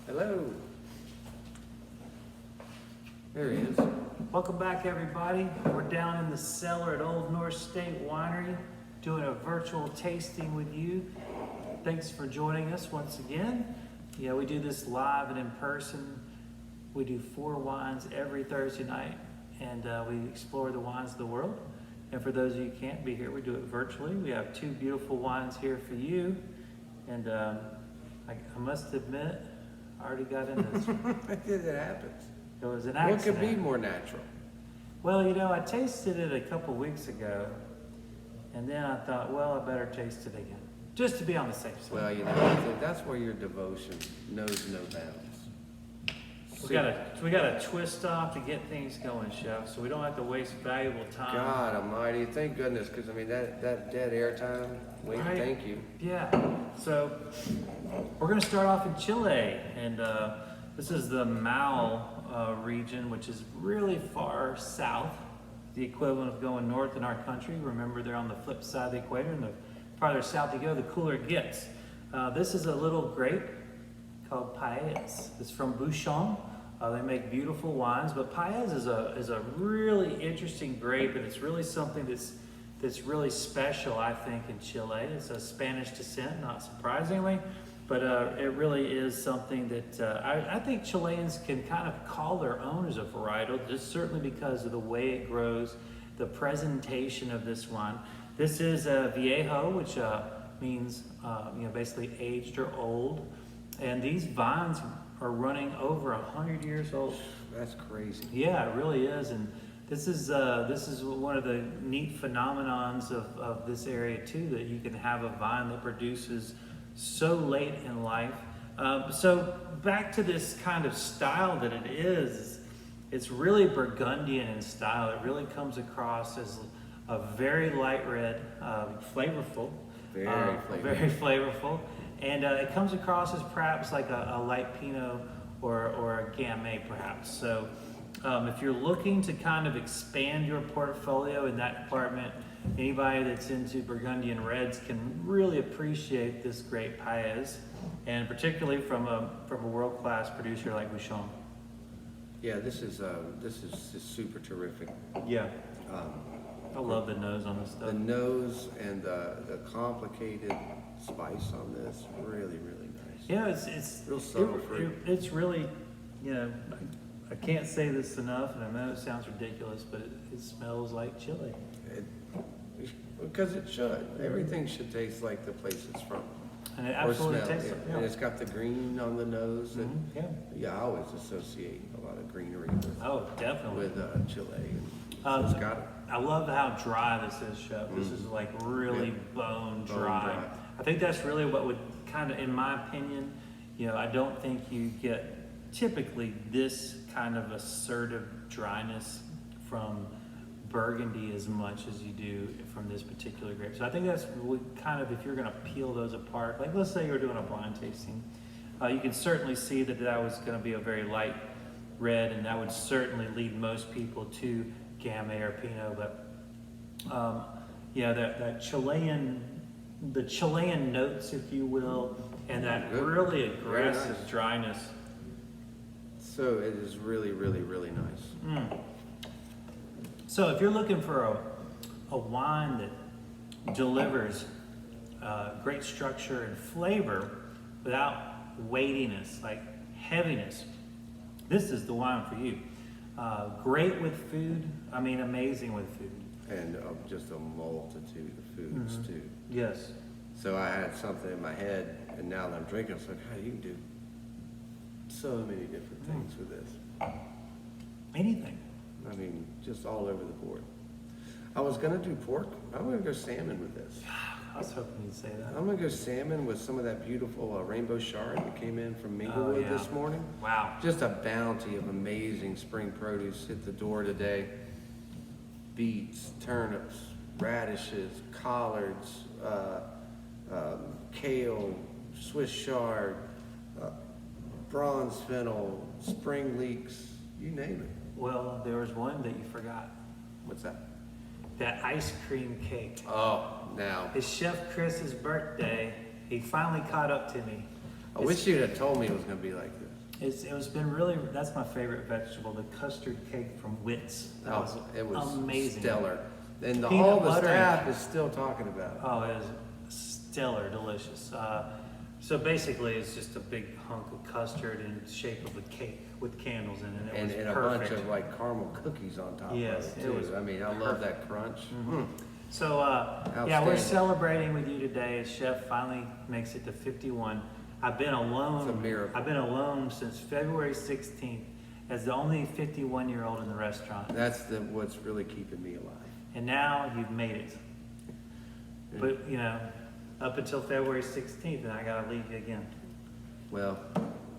Hello. There he is. Welcome back, everybody. We're down in the cellar at Old North State Winery doing a virtual tasting with you. Thanks for joining us once again. Yeah, we do this live and in person. We do 4 wines every Thursday night, and we explore the wines of the world. And for those of you who can't be here, we do it virtually. We have 2 beautiful wines here for you. And I must admit, I already got into this one. It happens. It was an What accident. could be more natural? Well, you know, I tasted it a couple weeks ago, and then I thought, well, I better taste it again, just to be on the safe side. Well, you know, that's where your devotion knows no bounds. We got to twist off to get things going, Chef, so we don't have to waste valuable time. God Almighty, thank goodness, because I mean that dead air time. Wait, Right. thank you. Yeah. So we're going to start off in Chile, and this is the Mal region, which is really far south, the equivalent of going north in our country. Remember, they're on the flip side of the equator, and the farther south you go, the cooler it gets. This is a little grape called Paez. It's from Bouchon. They make beautiful wines, but Paez is a really interesting grape, and it's really something that's really special, I think, in Chile. It's a Spanish descent, not surprisingly, but it really is something that I think Chileans can kind of call their own as a varietal, just certainly because of the way it grows, the presentation of this wine. This is a Viejo, which means basically aged or old, and these vines are running over 100 years old. That's crazy. Yeah, it really is, and this is one of the neat phenomenons of this area too, that you can have a vine that produces so late in life. So back to this kind of style that it is, it's really Burgundian in style. It really comes across as a very light red, flavorful, very flavorful. And it comes across as perhaps like a light Pinot or a Gamay perhaps. So if you're looking to kind of expand your portfolio in that department, anybody that's into Burgundian reds can really appreciate this great Paez, and particularly from a world-class producer like Bouchon. Yeah, this is just super terrific. Yeah, I love the nose on this stuff. The nose and the complicated spice on this, really, really nice. Yeah, it's Real subtle fruit. It's really, I can't say this enough, and I know it sounds ridiculous, but it smells like Chile. Because it should. Everything should taste like the place it's from. And it absolutely smell. tastes like, yeah. And it's got the green on the nose. And Yeah. I always associate a lot of greenery with Oh, definitely. Chile. So it's got it. I love how dry this is, Chef. This is like really bone dry. I think that's really what would kind of, in my opinion, I don't think you get typically this kind of assertive dryness from Burgundy as much as you do from this particular grape. So I think that's kind of, if you're going to peel those apart, like let's say you're doing a blind tasting, you can certainly see that was going to be a very light red, and that would certainly lead most people to Gamay or Pinot. But that the Chilean notes, if you will, and that really aggressive dryness. So it is really, really, really nice. So if you're looking for a wine that delivers great structure and flavor without weightiness, like heaviness, this is the wine for you. Great with food, amazing with food. And just a multitude of foods too. Yes. So I had something in my head, and now that I'm drinking, it's like, how you can do so many different things with this. Anything. Just all over the board. I was gonna do pork. I'm gonna go salmon with this. I was hoping you'd say that. I'm gonna go salmon with some of that beautiful rainbow chard that came in from Minglewood this morning. Wow. Just a bounty of amazing spring produce hit the door today. Beets, turnips, radishes, collards, kale, Swiss chard, bronze fennel, spring leeks, you name it. Well, there was one that you forgot. What's that? That ice cream cake. Oh, now. It's Chef Chris's birthday. He finally caught up to me. I wish you'd have told me it was going to be like this. It's been really, that's my favorite vegetable, the custard cake from Witt's. That was it was amazing. stellar. And Peanut all the butter staff is still talking about it. Oh, it is stellar, delicious. So basically, it's just a big hunk of custard in the shape of a cake with candles in it. And a perfect. bunch of like caramel cookies on top Yes, of it it too. was I mean, I love that crunch. So, yeah, we're Outstanding. celebrating with you today as Chef finally makes it to 51. I've been alone. It's a miracle. I've been alone since February 16th as the only 51-year-old in the restaurant. That's what's really keeping me alive. And now you've made it. But, you know, up until February 16th, and I gotta leave you again. Well,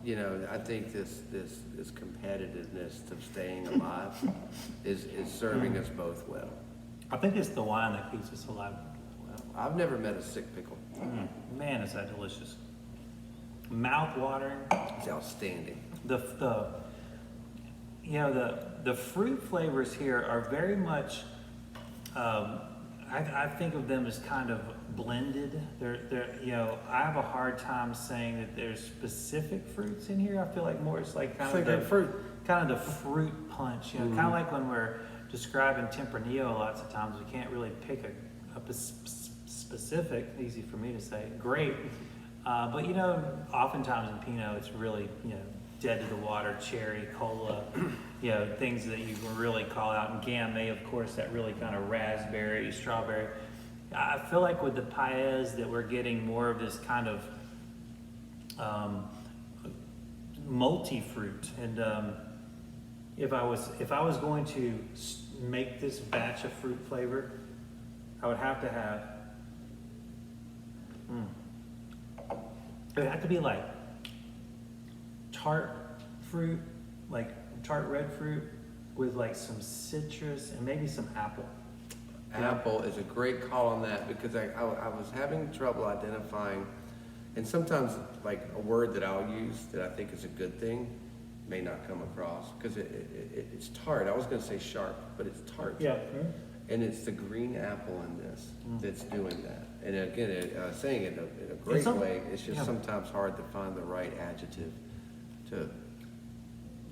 you know, I think this competitiveness of staying alive is serving us both well. I think it's the wine that keeps us alive. I've never met a sick pickle. Man, is that delicious. Mouth watering. It's outstanding. The you know, the fruit flavors here are very much, I think of them as kind of blended. They're, you know, I have a hard time saying that there's specific fruits in here. I feel like more it's like kind of the fruit punch, you know, kind of like when we're describing Tempranillo lots of times, we can't really pick a specific, easy for me to say, grape. But you know, oftentimes in Pinot, it's really, you know, dead to the water, cherry, cola, you know, things that you can really call out. And Gamay, of course, that really kind of raspberry, strawberry. I feel like with the Paez that we're getting more of this kind of multi-fruit. And if I was going to make this batch of fruit flavor, I would have to have, it would have to be like tart fruit, like tart red fruit with like some citrus and maybe some apple. Apple is a great call on that because I was having trouble identifying, and sometimes like a word that I'll use that I think is a good thing may not come across because it's tart. I was going to say sharp, but it's tart. Yeah. And it's the green apple in this that's doing that. And again, saying it in a great way, it's just sometimes hard to find the right adjective to,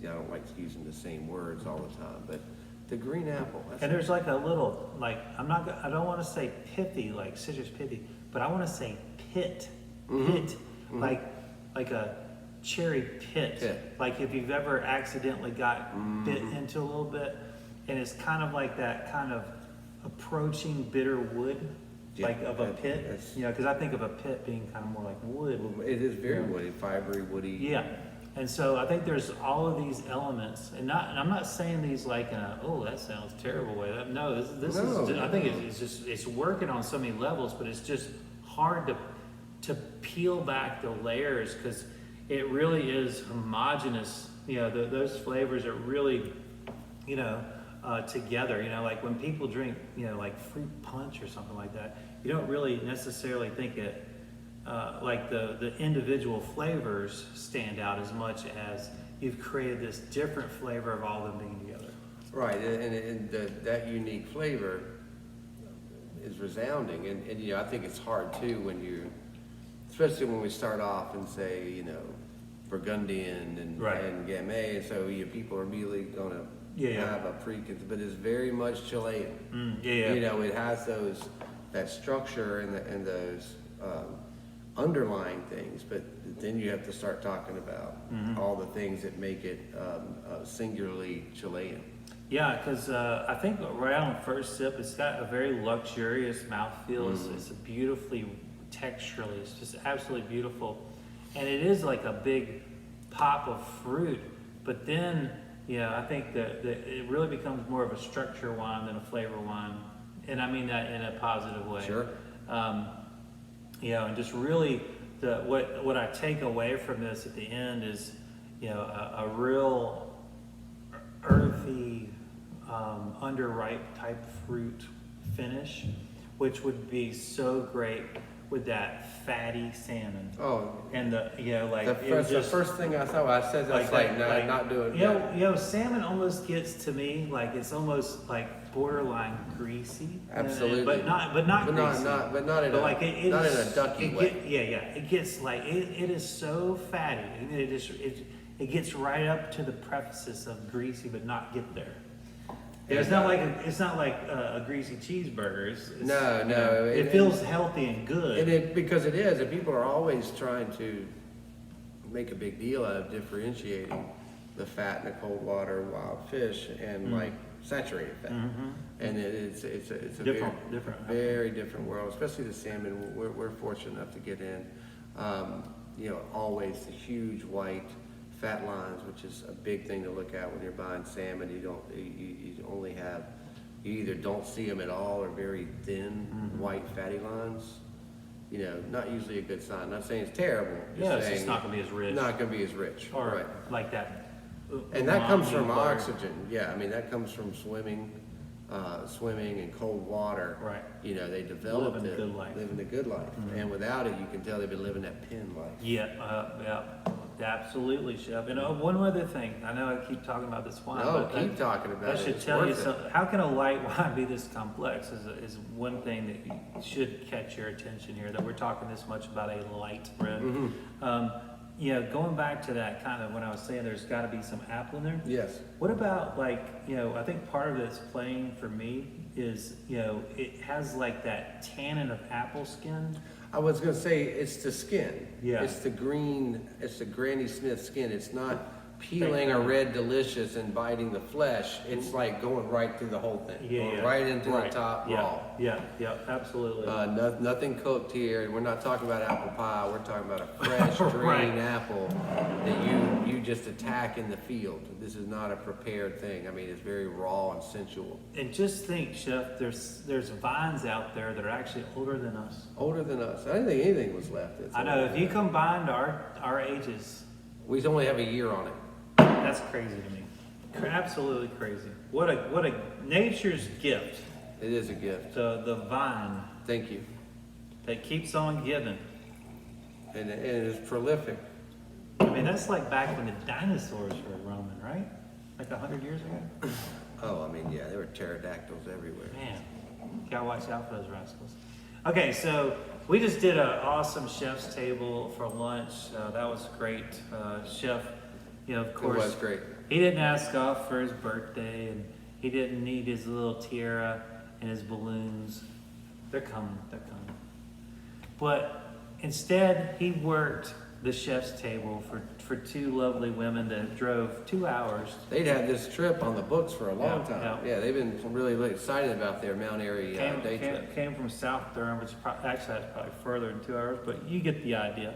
I don't like using the same words all the time, but the green apple. And there's like a little, like, I don't want to say pithy, like citrus pithy, but I want to say pit, like a cherry pit. Like if you've ever accidentally got bit into a little bit, and it's kind of like that kind of approaching bitter wood, like of a pit, you know, because I think of a pit being kind of more like wood. Well, it is very woody, fibery, woody. Yeah. And so I think there's all of these elements, and I'm not saying these like in a, oh, that sounds terrible way. No, this is. I think it's just it's working on so many levels, but it's just hard to peel back the layers because it really is homogenous. You know, those flavors are really, you know, together. You know, like when people drink, you know, like fruit punch or something like that, you don't really necessarily think it. Like the individual flavors stand out as much as you've created this different flavor of all of them being together. Right, and that unique flavor is resounding, and you know, I think it's hard too when you, especially when we start off and say, you know, Burgundian and Gamay, and so people are immediately going to have a preconceived, but it's very much Chilean. You know, it has that structure and those underlying things, but then you have to start talking about all the things that make it singularly Chilean. Yeah, because I think right on first sip, it's got a very luxurious mouthfeel. It's beautifully texturally. It's just absolutely beautiful, and it is like a big pop of fruit. But then, I think that it really becomes more of a structure wine than a flavor wine, and I mean that in a positive way. Sure. And just really what I take away from this at the end is, a real earthy, underripe type fruit finish, which would be so great with that fatty salmon. Oh, and the first thing I saw, I said that's not doing good. Salmon almost gets to me like it's almost like borderline greasy. Absolutely, but not greasy. Not in a ducky way. It gets like it is so fatty, and it it gets right up to the prefaces of greasy, but not get there. It's not like a greasy cheeseburger. No. It feels healthy and good. Because it is, and people are always trying to make a big deal out of differentiating the fat in the cold water wild fish and like saturated fat. And it's a very different world, especially the salmon. We're fortunate enough to get in. Always the huge white fat lines, which is a big thing to look at when you're buying salmon. You either don't see them at all or very thin white fatty lines. Not usually a good sign. Not saying it's terrible. It's just not going to be as rich. Not going to be as rich. Or right. like that. And that comes from oxygen. Yeah, I mean, that comes from swimming in cold water. Right. They develop living a good life. And without it, you can tell they've been living that pen life. Yeah, absolutely, Chef. And one other thing, I know I keep talking about this wine. No, keep talking about it. I should tell you something. How can a light wine be this complex? Is one thing that should catch your attention here. That we're talking this much about a light red. Going back to that kind of when I was saying there's got to be some apple in there. Yes. What about I think part of it's playing for me is, it has like that tannin of apple skin. I was going to say it's the skin. Yeah. It's the Granny Smith skin. It's not peeling a red delicious and biting the flesh. It's like going right through the whole thing. Going right into the top raw. Yeah, absolutely. Nothing cooked here. We're not talking about apple pie. We're talking about a fresh green apple that you just attack in the field. This is not a prepared thing. I mean, it's very raw and sensual. And just think, Chef, there's vines out there that are actually older than us. Older than us. I didn't think anything was left. I know. If you combined our ages, we only have a year on it. That's crazy to me. Absolutely crazy. What a nature's gift. It is a gift. The vine. Thank you. That keeps on giving. And it is prolific. I mean, that's like back when the dinosaurs were roaming, right? Like 100 years ago? Oh, I mean, yeah, there were pterodactyls everywhere. Man, gotta watch out for those rascals. Okay, so we just did an awesome chef's table for lunch. That was great. Chef, of course, it was great. He didn't ask off for his birthday, and he didn't need his little tiara and his balloons. They're coming. But instead, he worked the chef's table for two lovely women that drove 2 hours. They'd had this trip on the books for a long time. Yeah, they've been really, really excited about their Mount Airy day trip. Came from South Durham, which actually that's probably further than 2 hours, but you get the idea.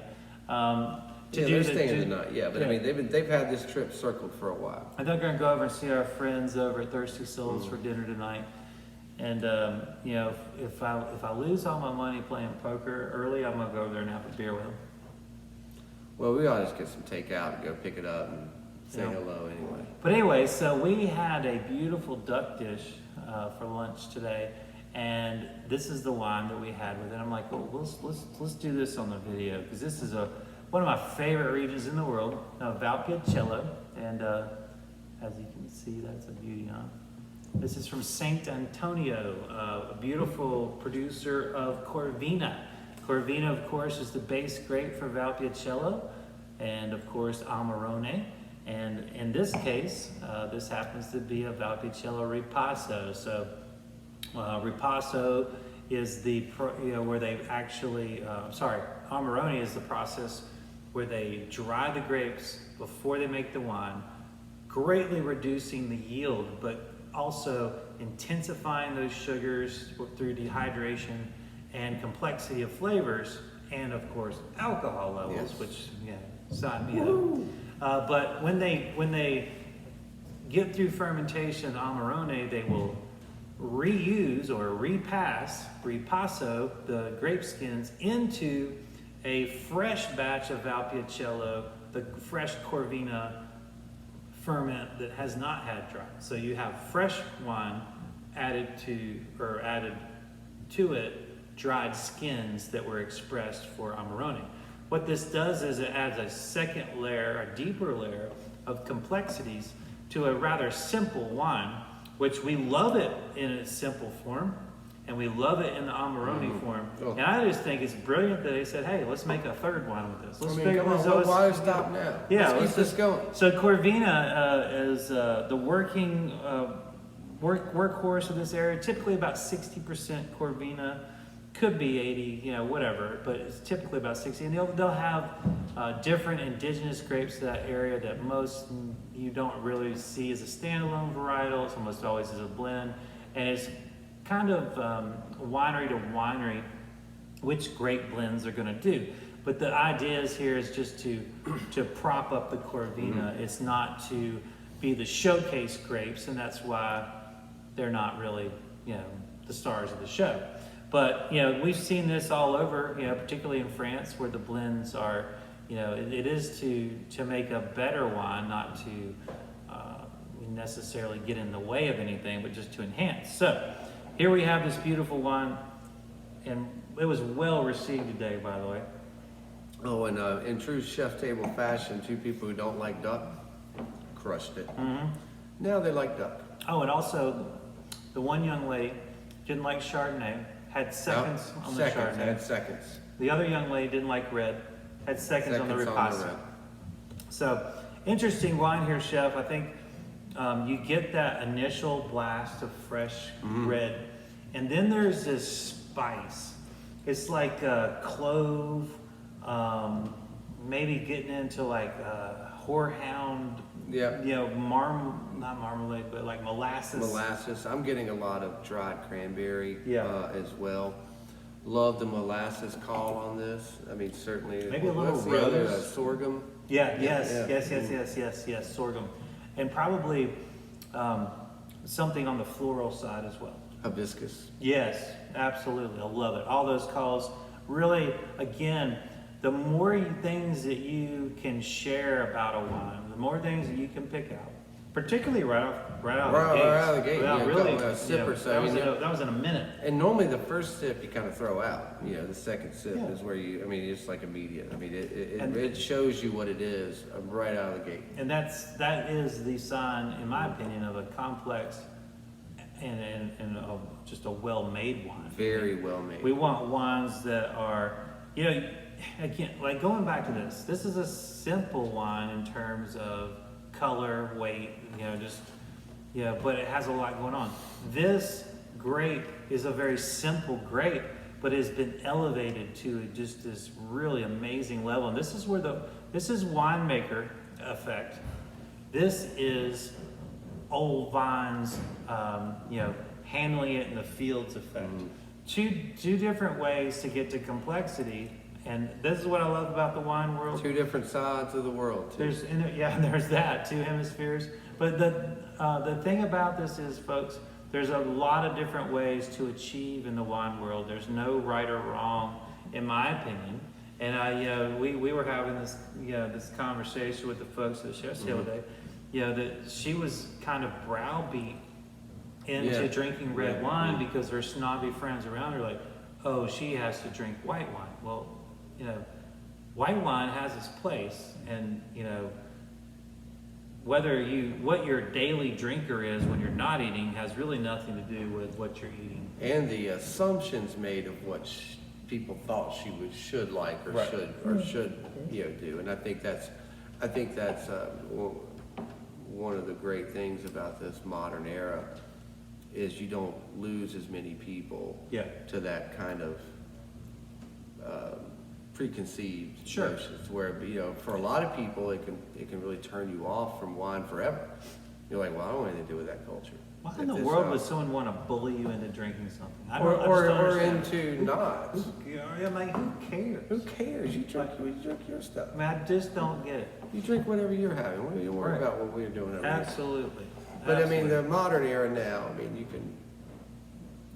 They're staying the night. Yeah, but I mean, they've had this trip circled for a while. I think we're gonna go over and see our friends over at Thirsty Souls for dinner tonight. And if I lose all my money playing poker early, I'm gonna go over there and have a beer with them. Well, we ought to just get some takeout and go pick it up and say hello anyway. But anyway, so we had a beautiful duck dish for lunch today, and this is the wine that we had with it. I'm like, well, let's do this on the video because this is one of my favorite regions in the world, Valpolicello, and as you can see, that's a beauty, huh? This is from Sant Antonio, a beautiful producer of Corvina. Corvina, of course, is the base grape for Valpolicello, and of course Amarone. And in this case, this happens to be a Valpolicello Ripasso. So Ripasso is where they actually, Amarone is the process where they dry the grapes before they make the wine, greatly reducing the yield, but also intensifying those sugars through dehydration and complexity of flavors, and of course alcohol levels, which sign me up. But when they get through fermentation, Amarone, they will reuse or ripasso the grape skins into a fresh batch of Valpolicello, the fresh Corvina ferment that has not had dry. So you have fresh wine added to it dried skins that were expressed for Amarone. What this does is it adds a second layer, a deeper layer of complexities to a rather simple wine, which we love it in its simple form. and we love it in the Amarone form. Oh. And I just think it's brilliant that they said, hey, let's make a third wine with this. Let's come on, why stop now? Yeah, let's keep this going. So Corvina is the working workhorse of this area. Typically about 60% Corvina, could be 80, whatever, but it's typically about 60. And they'll have different indigenous grapes to that area that most you don't really see as a standalone varietal. It's almost always as a blend, and it's kind of winery to winery which grape blends they're going to do. But the idea is here is just to prop up the Corvina. It's not to be the showcase grapes, and that's why they're not really the stars of the show. But we've seen this all over, particularly in France, where the blends are, it is to make a better wine, not to necessarily get in the way of anything, but just to enhance. So here we have this beautiful wine, and it was well received today, by the way. Oh, and in true chef table fashion, two people who don't like duck crushed it. Now they like duck. Oh, and also the one young lady didn't like Chardonnay, had seconds on the Chardonnay. Had seconds. The other young lady didn't like red, had seconds on the Ripasso. So interesting wine here, Chef. I think you get that initial blast of fresh red, and then there's this spice. It's like clove, maybe getting into like horehound. Yeah. Not marmalade, but like molasses. Molasses. I'm getting a lot of dried cranberry as well. Love the molasses call on this. I mean, certainly. Maybe a little what's the rose. other, sorghum. Yes, sorghum. And probably something on the floral side as well. Hibiscus. Yes, absolutely. I love it. All those calls. Really, again, the more things that you can share about a wine, the more things that you can pick out, particularly right out of the gate. Without really, a sip or so. That was in a minute. And normally the first sip you kind of throw out. The second sip is where it's like immediate. I mean, it shows you what it is right out of the gate. And that is the sign, in my opinion, of a complex and just a well-made wine. Very well made. We want wines that are, again, like going back to this is a simple wine in terms of color, weight, but it has a lot going on. This grape is a very simple grape, but has been elevated to just this really amazing level. And this is winemaker effect. This is old vines, handling it in the fields effect. Two different ways to get to complexity. And this is what I love about the wine world. Two different sides of the world. Too. There's that, two hemispheres. But the thing about this is, folks, there's a lot of different ways to achieve in the wine world. There's no right or wrong, in my opinion. And we were having this conversation with the folks at the chef's table today. That she was kind of browbeat into drinking red wine because her snobby friends around her like, oh, she has to drink white wine. Well, white wine has its place, and what your daily drinker is when you're not eating has really nothing to do with what you're eating. And the assumptions made of what people thought she should like or should do. And I think that's one of the great things about this modern era is you don't lose as many people to that kind of preconceived notions where for a lot of people it can really turn you off from wine forever. You're like, well, I don't want anything to do with that culture. Why in the world would someone want to bully you into drinking something? Or into not. I'm like, who cares? Who cares? You drink your stuff. I mean, I just don't get it. You drink whatever you're having. What do you worry about what we're doing? Absolutely. But I mean, the modern era now, I mean,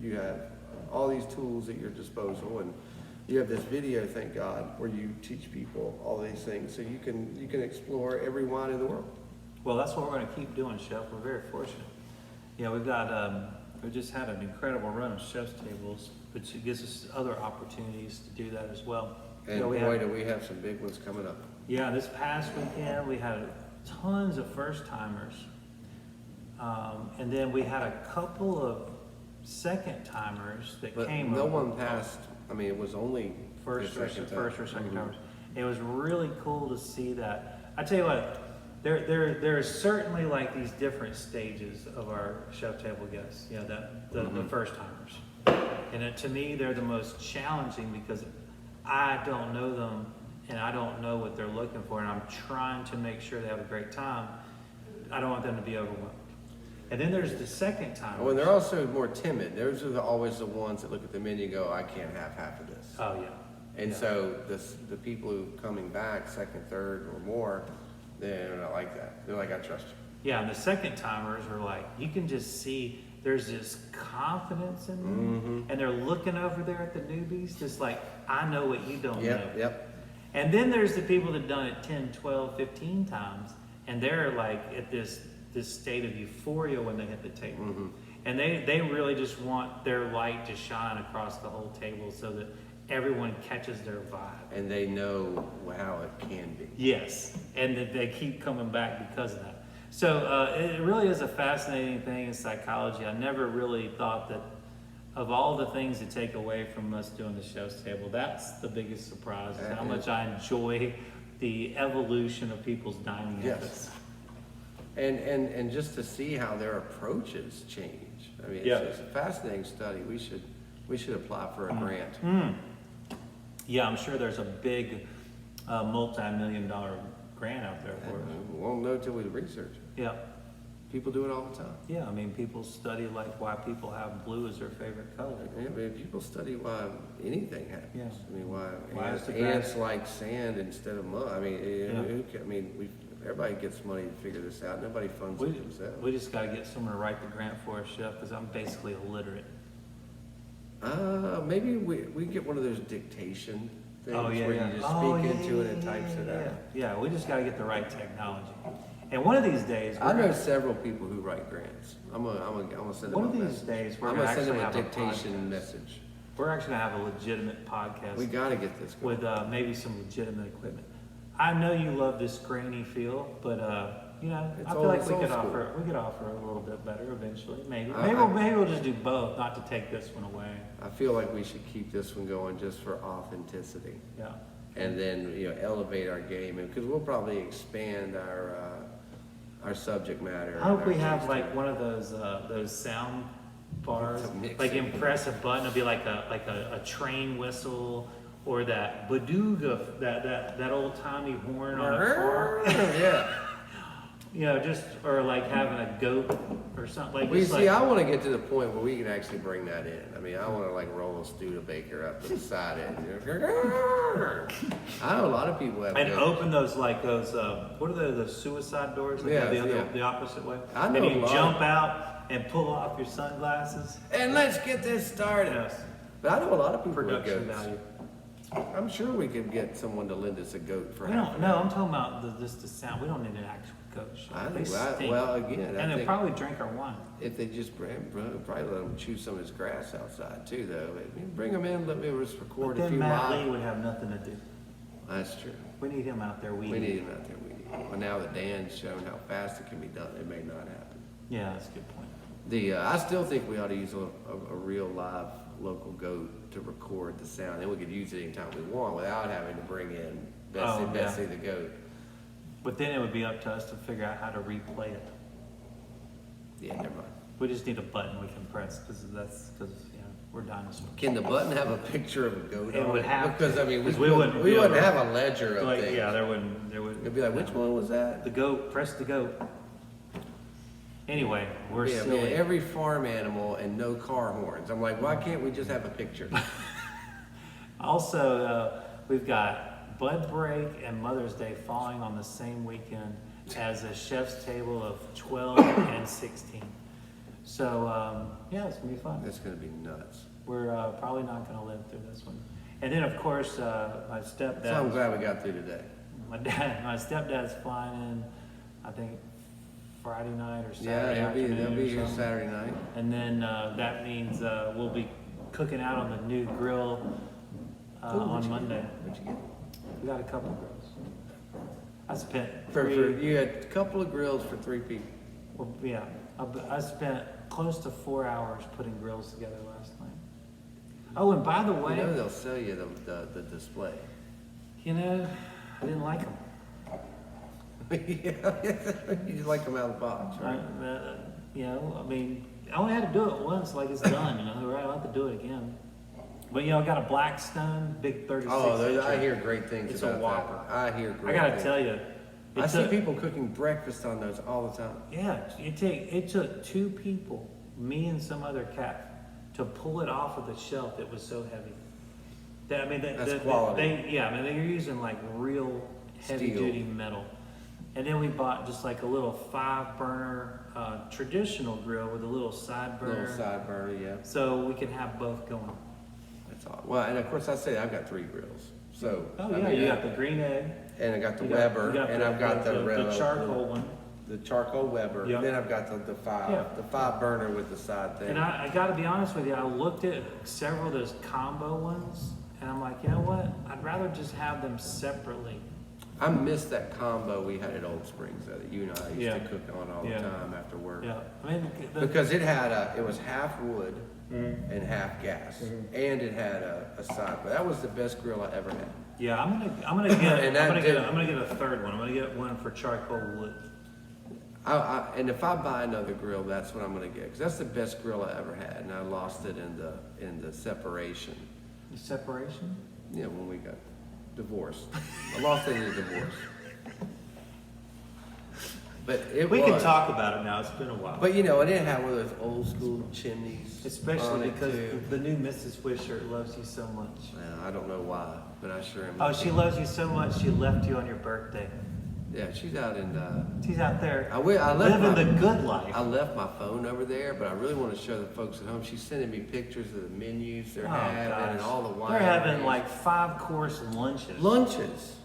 you have all these tools at your disposal, and you have this video, thank God, where you teach people all these things, so you can explore every wine in the world. Well, that's what we're going to keep doing, Chef. We're very fortunate. We've got we just had an incredible run of chef's tables, which gives us other opportunities to do that as well. And boy, do we have some big ones coming up. Yeah, this past weekend we had tons of first timers. And then we had a couple of second timers that But came no over. one passed, I mean, it was only First the or second second Mhm. timers. It was really cool to see that. I tell you what, there's certainly like these different stages of our chef table guests. You know, the Mhm. first timers, and to me they're the most challenging because I don't know them and I don't know what they're looking for, and I'm trying to make sure they have a great time. I don't want them to be overwhelmed. And then there's the second timers. Oh, and they're also more timid. Those are always the ones that look at the menu and go, I can't have half of this. Oh yeah. And Yeah. so the people who are coming back, second, third, or more, they're not like that. They're like, I trust you. Yeah, and the second timers are like, you can just see there's this confidence in them, and they're looking over there at the newbies, just like, I know what you don't know. Yep. And then there's the people that done it 10, 12, 15 times, and they're like at this state of euphoria when they hit the table. Mm-hmm. And they really just want their light to shine across the whole table so that everyone catches their vibe. And they know how it can be. Yes, and that they keep coming back because of that. So it really is a fascinating thing in psychology. I never really thought that of all the things to take away from us doing the chef's table, that's the biggest surprise, is how much I enjoy the evolution of people's dining habits. Yes. And just to see how their approaches change. I mean, it's a fascinating study. We should apply for a grant. Yeah, I'm sure there's a big multi-million-dollar grant out there for us. We won't know till we research it. Yeah. People do it all the time. Yeah, I mean, people study like why people have blue as their favorite color. Yeah, I mean, people study why anything happens. Yeah. I mean, Why is the ants grass- like sand instead of mud. I mean, everybody gets money to figure this out. Nobody funds it themselves. We just got to get someone to write the grant for us, Chef, because I'm basically illiterate. Maybe we get one of those dictation things Oh, yeah, where yeah. you just Oh, speak yeah, into it yeah, and types it yeah, out. Yeah, we just got to get the right technology. And one of these days, I know several people who write grants. I'm gonna send them one a of these message. days, we're I'm going to gonna send actually them a have a dictation podcast. message. We're actually going to have a legitimate podcast We gotta get this going. with maybe some legitimate equipment. I know you love this grainy feel, but you know, It's I feel like old we could school. offer a little bit better eventually. Maybe I- we'll just do both, not to take this one away. I feel like we should keep this one going just for authenticity. Yeah. And then, elevate our game, and because we'll probably expand our subject matter. I hope and we our have taste. like one of those sound bars, To mix like it. impress a button, it'll be like a train whistle, or that badooga, that old timey horn on a car. Yeah. You know, just, or like having a goat or something like Well, you just see, like, I want to get to the point where we can actually bring that in. I mean, I want to like roll a Studebaker up to the side end. I know a lot of people have. and goats. open those like those what are those suicide doors that go Yeah, the opposite way? I know and a you lot. jump out and pull off your sunglasses. And let's get this started. Yes. But I know a lot of people with Production goats. value. I'm sure we could get someone to lend us a goat for We half don't. an No, hour. I'm talking about the sound. We don't need an actual coach. I They think, stink. well, again, I and they'll think probably drink our wine. if they just probably let them chew some of this grass outside too, though. I mean, bring them in, let me just But record a then few Matt live. Lee would have nothing to do. That's true. We need him out there weeding. We need him out there. We need him. Well, now that Dan's shown how fast it can be done, it may not happen. Yeah, that's a good point. I still think we ought to use a real live local goat to record the sound. Then we could use it anytime we want without having to bring in Oh, yeah. Bessie the goat. But then it would be up to us to figure out how to replay it. Yeah, never mind. We just need a button we can press because we're dinosaurs. Can the button have a picture of a goat It on would it? have Because to, I mean, we 'cause we wouldn't be wouldn't able to- have a ledger of Like, things. yeah, there wouldn't. It'd be like, which one was that? The goat. Press the goat. Anyway, we're Yeah, silly. man, every farm animal and no car horns. I'm like, why can't we just have a picture? Also, we've got Bud Break and Mother's Day falling on the same weekend as a chef's table of 12 and 16. So, yeah, it's going to be fun. That's gonna be nuts. We're probably not going to live through this one. And then, of course, my So I'm stepdad, glad we got through today. my stepdad's flying in, I think, Friday night or Yeah, Saturday afternoon they'll be or here something. Saturday night. And then that means we'll be cooking out on the new grill Ooh, on Monday. What'd you get? We got a couple grills. I spent For, three. you had a couple of grills for 3 people. Well, yeah, I spent close to 4 hours putting grills together last night. Oh, and by the way, You know they'll sell you the display. I didn't like them. Yeah, you just like them out of the box, right? I mean, I only had to do it once, like it's done, right? I don't have to do it again. But I got a Blackstone, big 36 inch. I hear great things It's about a Whopper. that. I hear great I gotta things. tell you, I see people cooking breakfast on those all the time. yeah, it took 2 people, me and some other cat, to pull it off of the shelf. It was so heavy. That's quality. They're using like real heavy Steel. duty metal. And then we bought just like a little 5-burner traditional grill with a little side burner. Little side burner, yeah. So we can have both going. That's all. Well, and of course I say I've got 3 grills. So You got the green egg. and I got the You got- Weber, you got and I've got the charcoal one. the charcoal Weber, Yep. and then I've got the Yeah. 5 burner with the side thing. And I got to be honest with you, I looked at several of those combo ones, and I'm like, you know what? I'd rather just have them separately. I miss that combo we had at Old Springs that you and I used Yeah. to cook on all the Yeah. time after work. Yeah, I mean, Because it was half wood Mhm. and half gas, Mhm. and it had a side. But that was the best grill I ever had. yeah, I'm gonna get And that I'm did- gonna get a third one. I'm gonna get one for charcoal wood. And if I buy another grill, that's what I'm gonna get, because that's the best grill I ever had, and I lost it in the separation. The separation? When we got divorced. I lost it in the divorce. But We can talk about it now. It's been a while. But and it had one of those old school chimneys. on Especially it, because too. the new Mrs. Wishart loves you so much. Yeah, I don't know why, but I sure am. Oh, she loves you so much she left you on your birthday. Yeah, she's out in. She's out there I left living the good life. I left my phone over there, but I really want to show the folks at home. She's sending me pictures of the menus they're having and all the wine. They're having like 5-course lunches. lunches.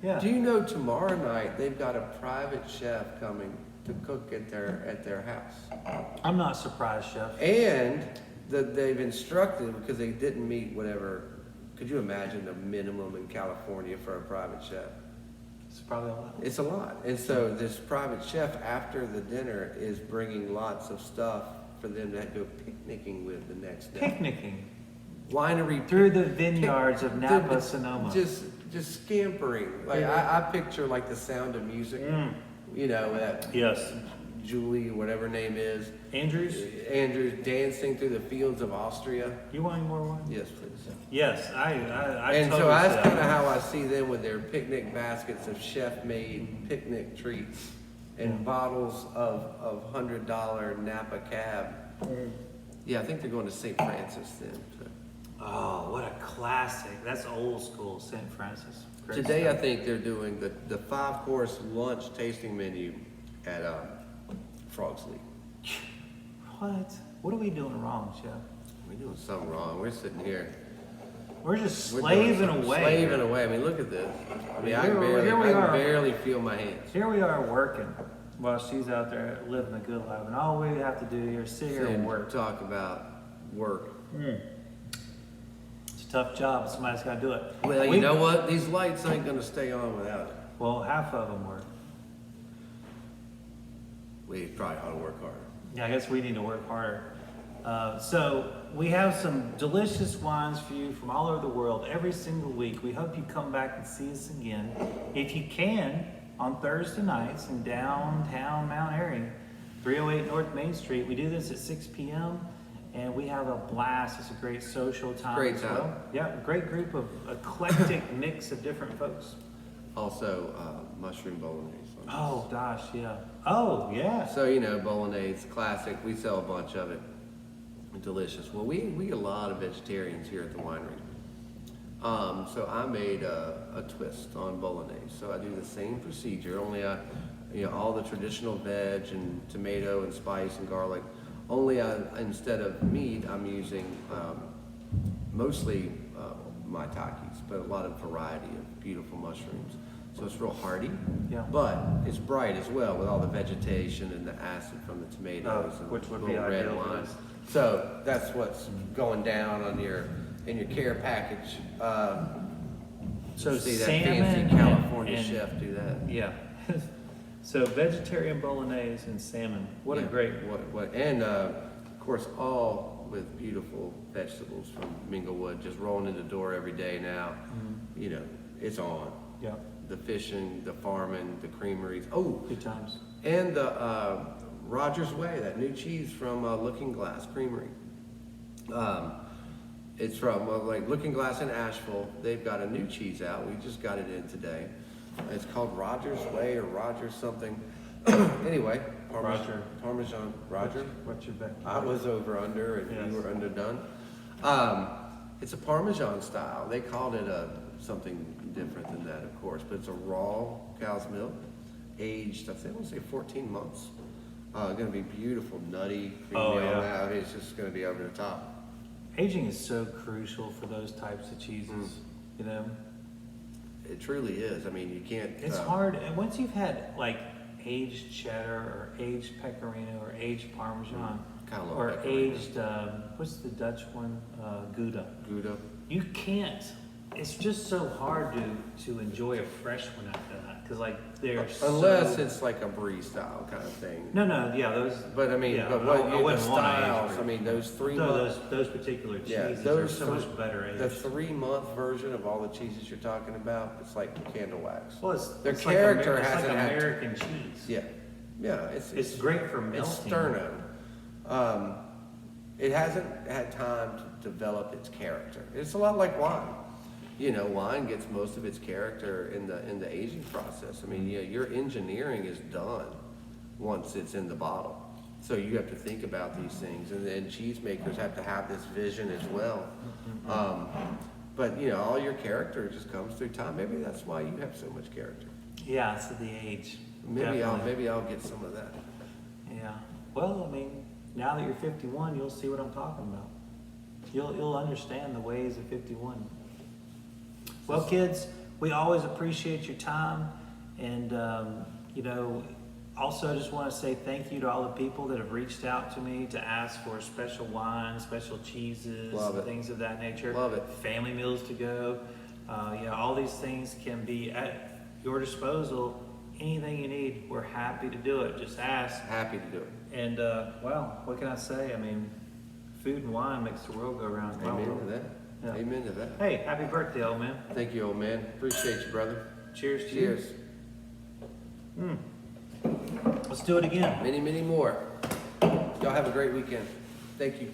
Yeah. Do you know tomorrow night they've got a private chef coming to cook at their house? I'm not surprised, Chef. And they've instructed, because they didn't meet whatever. Could you imagine the minimum in California for a private chef? It's probably a lot. It's a lot. And so this private chef after the dinner is bringing lots of stuff for them to go picnicking with the next day. Picnicking Winery through the vineyards of Napa, They're Sonoma. Just scampering. Like I picture like The Sound of Music. That Yes. Julie, whatever her name is, Andrews, Andrews dancing through the fields of Austria. you want any more wine? Yes, please. Yes, I And totally so that's see kind of that. how I see them with their picnic baskets of chef-made picnic treats and bottles of $100 Napa Cab. Yeah, I think they're going to St. Francis then. So. Oh, what a classic. That's old school St. Francis. Great Today, stuff. I think they're doing the 5-course lunch tasting menu at Frog's Leap. What are we doing wrong, Chef? We're doing something wrong. We're sitting here. We're just We're doing slaving something- away. Slaving away. I mean, look at this. I mean, I Here we can are. barely feel my hands. Here we are working while she's out there living the good life. And all we have to do here is sit here and work. Talk about work. It's a tough job. Somebody's got to do it. Well, you know what? These lights ain't gonna stay on without it. Well, half of them work. We probably ought to work harder. Yeah, I guess we need to work harder. So we have some delicious wines for you from all over the world every single week. We hope you come back and see us again. If you can, on Thursday nights in downtown Mount Airy, 308 North Main Street. We do this at 6 p.m. and we have a blast. It's a great social time. Great as time. well. Yeah, a great group of eclectic mix of different folks. Also, mushroom bolognese. Oh gosh, yeah. Oh yeah. So, bolognese, classic. We sell a bunch of it. Delicious. Well, we get a lot of vegetarians here at the winery. So I made a twist on bolognese. So I do the same procedure, only all the traditional veg and tomato and spice and garlic. Only instead of meat, I'm using mostly maitakes, but a lot of variety of beautiful mushrooms. So it's real hearty, Yeah. but it's bright as well with all the vegetation and the acid from the tomatoes and which would the be little red ideal for wine. this. So that's what's going down in your care package. So See that salmon fancy California and- chef do that. Yeah. So vegetarian bolognese and salmon. What a Yeah, great. and of course, all with beautiful vegetables from Minglewood, just rolling in the door every day now. Mhm. You know, it's on. Yeah. The fishing, the farming, the creameries. Oh, Good times. and the Rogers Way, that new cheese from Looking Glass Creamery. It's from like Looking Glass in Asheville. They've got a new cheese out. We just got it in today. It's called Rogers Way or Rogers something. Anyway, Roger. Parmesan. Roger. What's your bet? I was over under and Yes. you were underdone. It's a Parmesan style. They called it something different than that, of course, but it's a raw cow's milk, aged, I want to say 14 months. Gonna be beautiful, nutty, creamy Oh, on yeah. that. I mean, it's just gonna be over the top. Aging is so crucial for those types of cheeses. You know, It truly is. I mean, you can't. it's hard. And once you've had like aged cheddar or aged pecorino or aged Parmesan Kinda love or pecorino. aged what's the Dutch one? Gouda. Gouda. You can't. It's just so hard to enjoy a fresh one after that because like they're Unless so, it's like a brie style kind of thing. no, yeah, those. But I mean, Yeah, but I what you, the wouldn't want to age styles, I group. mean, those 3 No, months. those particular cheeses Yeah, are those so much better aged. The 3-month version of all the cheeses you're talking about, it's like candle wax. Well, it's Their it's character like, it's hasn't like had- American cheese. Yeah, It's great for melting. it's sterno. It hasn't had time to develop its character. It's a lot like wine. You know, wine gets most of its character in the aging process. I mean, yeah, your engineering is done once it's in the bottle. So you have to think about these things, and then cheesemakers have to have this vision as well. But you know, all your character just comes through time. Maybe that's why you have so much character. Yeah, it's the age. Maybe Definitely. I'll get some of that. Yeah. Well, I mean, now that you're 51, you'll see what I'm talking about. You'll understand the ways of 51. Well, kids, we always appreciate your time, and you know, also just want to say thank you to all the people that have reached out to me to ask for special wines, special cheeses, Love it. things of that nature. Love it. Family meals to go. You know, all these things can be at your disposal. Anything you need, we're happy to do it. Just ask. Happy to do it. And well, what can I say? I mean, food and wine makes the world go round. Amen to that. Yeah. Amen to that. Hey, happy birthday, old man. Thank you, old man. Appreciate you, brother. Cheers to Cheers. you. Let's do it again. Many, many more. Y'all have a great weekend. Thank you.